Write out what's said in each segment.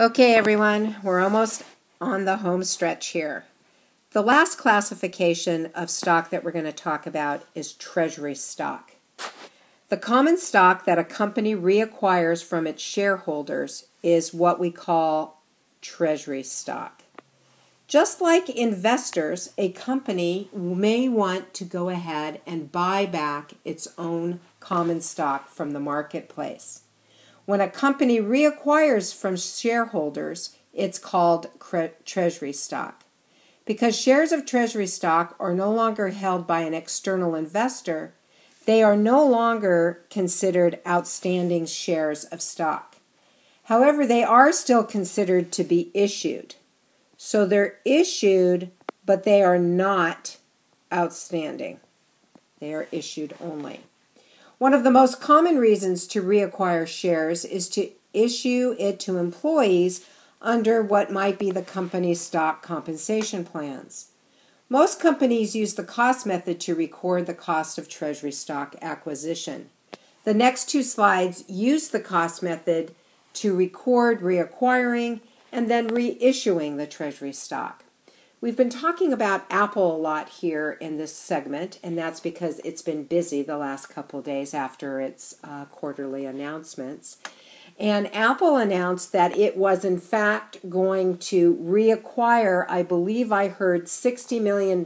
Okay, everyone, we're almost on the home stretch here. The last classification of stock that we're going to talk about is treasury stock. The common stock that a company reacquires from its shareholders is what we call treasury stock. Just like investors, a company may want to go ahead and buy back its own common stock from the marketplace. When a company reacquires from shareholders, it's called treasury stock. Because shares of treasury stock are no longer held by an external investor, they are no longer considered outstanding shares of stock. However, they are still considered to be issued. So they're issued, but they are not outstanding. They are issued only. One of the most common reasons to reacquire shares is to issue it to employees under what might be the company's stock compensation plans. Most companies use the cost method to record the cost of treasury stock acquisition. The next two slides use the cost method to record reacquiring and then reissuing the treasury stock. We've been talking about Apple a lot here in this segment, and that's because it's been busy the last couple of days after its quarterly announcements. And Apple announced that it was in fact going to reacquire, I believe I heard $60 million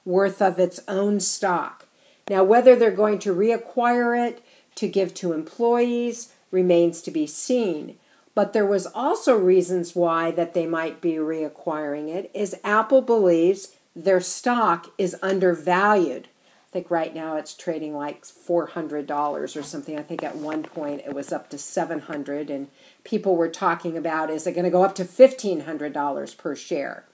worth of its own stock. Now, whether they're going to reacquire it to give to employees remains to be seen. But there was also reasons why that they might be reacquiring it, is Apple believes their stock is undervalued. I think right now it's trading like $400 or something. I think at one point it was up to $700, and people were talking about, is it going to go up to $1,500 per share?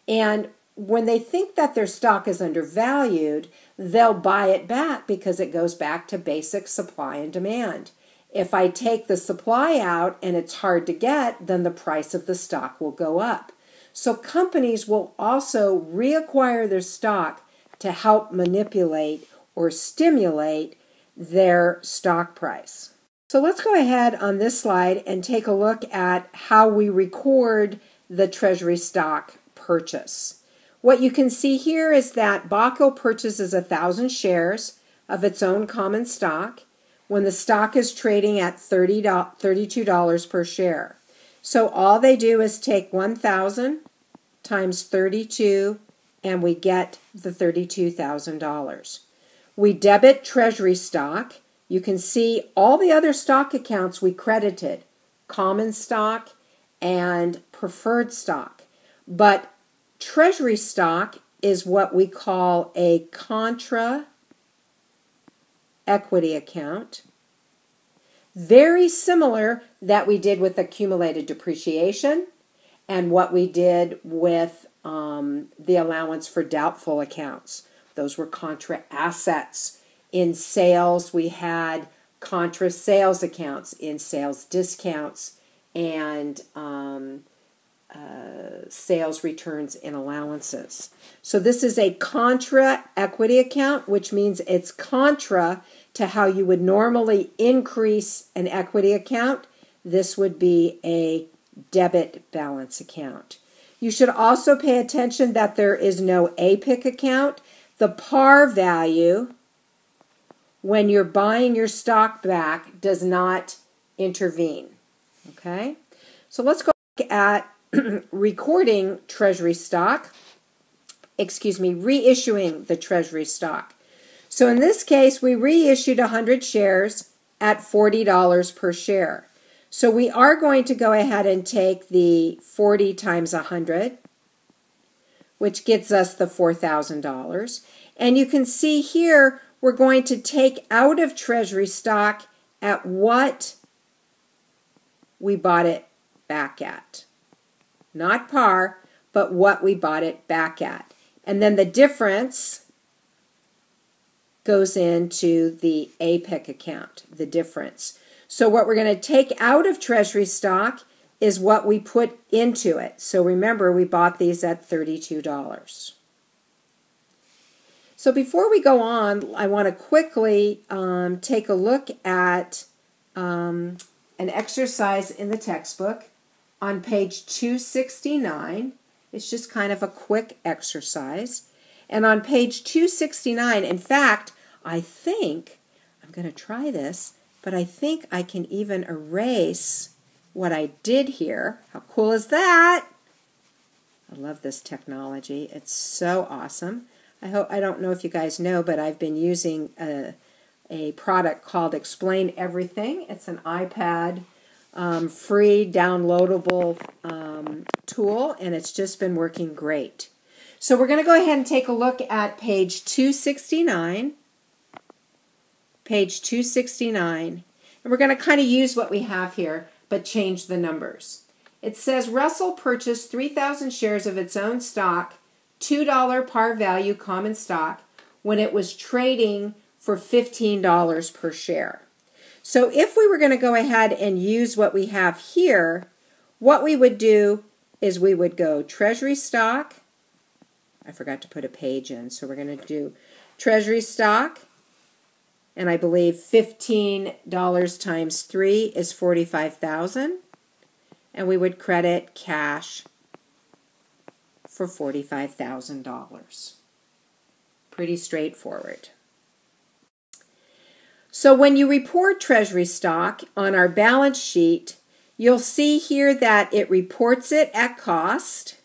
And when they think that their stock is undervalued, they'll buy it back because it goes back to basic supply and demand. If I take the supply out and it's hard to get, then the price of the stock will go up. So companies will also reacquire their stock to help manipulate or stimulate their stock price. So let's go ahead on this slide and take a look at how we record the treasury stock purchase. What you can see here is that Baco purchases 1,000 shares of its own common stock when the stock is trading at $32 per share. So all they do is take 1,000 times 32, and we get the $32,000. We debit treasury stock. You can see all the other stock accounts we credited, common stock and preferred stock. But treasury stock is what we call a contra equity account. Very similar that we did with accumulated depreciation and what we did with the allowance for doubtful accounts. Those were contra assets. In sales, we had contra sales accounts, in sales discounts, and sales returns and allowances. So this is a contra equity account, which means it's contra to how you would normally increase an equity account. This would be a debit balance account. You should also pay attention that there is no APIC account. The par value, when you're buying your stock back, does not intervene. Okay? So let's go look at recording treasury stock, reissuing the treasury stock. So in this case, we reissued 100 shares at $40 per share. So we are going to go ahead and take the 40 times 100, which gets us the $4,000. And you can see here, we're going to take out of treasury stock at what we bought it back at. Not par, but what we bought it back at. And then the difference goes into the APIC account, the difference. So what we're going to take out of treasury stock is what we put into it. So remember, we bought these at $32. So before we go on, I want to quickly take a look at an exercise in the textbook on page 269. It's just kind of a quick exercise. And on page 269, in fact, I think, I'm going to try this, but I think I can even erase what I did here. How cool is that? I love this technology. It's so awesome. I don't know if you guys know, but I've been using a product called Explain Everything. It's an iPad free downloadable tool, and it's just been working great. So we're going to go ahead and take a look at page 269. Page 269. And we're going to kind of use what we have here, but change the numbers. It says Russell purchased 3,000 shares of its own stock, $2 par value common stock, when it was trading for $15 per share. So if we were going to go ahead and use what we have here, what we would do is we would go treasury stock. I forgot to put a page in, so we're going to do treasury stock. And I believe $15 times 3 is $45,000. And we would credit cash for $45,000. Pretty straightforward. So when you report treasury stock on our balance sheet, you'll see here that it reports it at cost.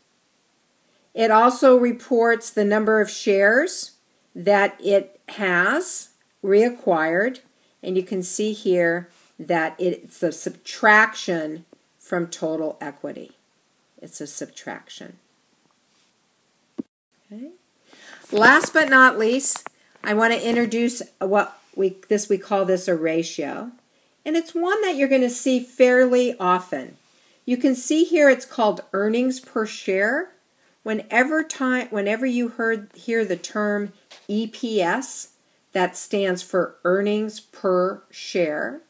It also reports the number of shares that it has reacquired, and you can see here that it's a subtraction from total equity. It's a subtraction. Okay. Last but not least, I want to introduce what we call this a ratio, and it's one that you're going to see fairly often. You can see here it's called earnings per share. Whenever you hear the term EPS, that stands for earnings per share.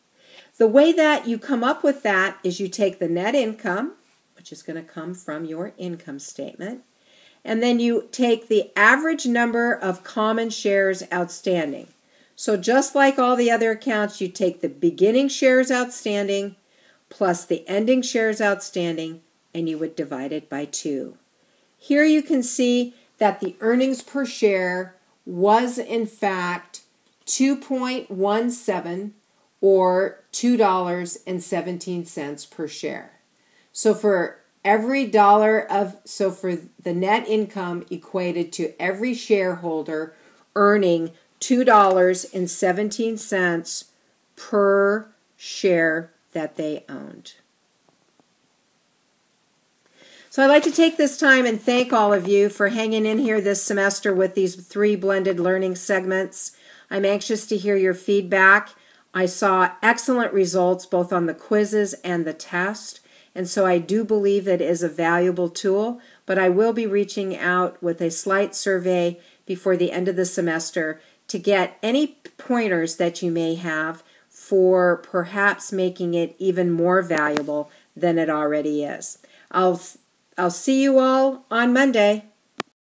The way that you come up with that is you take the net income, which is going to come from your income statement, and then you take the average number of common shares outstanding. So just like all the other accounts, you take the beginning shares outstanding plus the ending shares outstanding, and you would divide it by 2. Here you can see that the earnings per share was in fact 2.17 or $2.17 per share. So for every for the net income equated to every shareholder earning $2.17 per share that they owned. So I'd like to take this time and thank all of you for hanging in here this semester with these 3 blended learning segments. I'm anxious to hear your feedback. I saw excellent results both on the quizzes and the test, and so I do believe that it is a valuable tool, but I will be reaching out with a slight survey before the end of the semester to get any pointers that you may have for perhaps making it even more valuable than it already is. I'll see you all on Monday.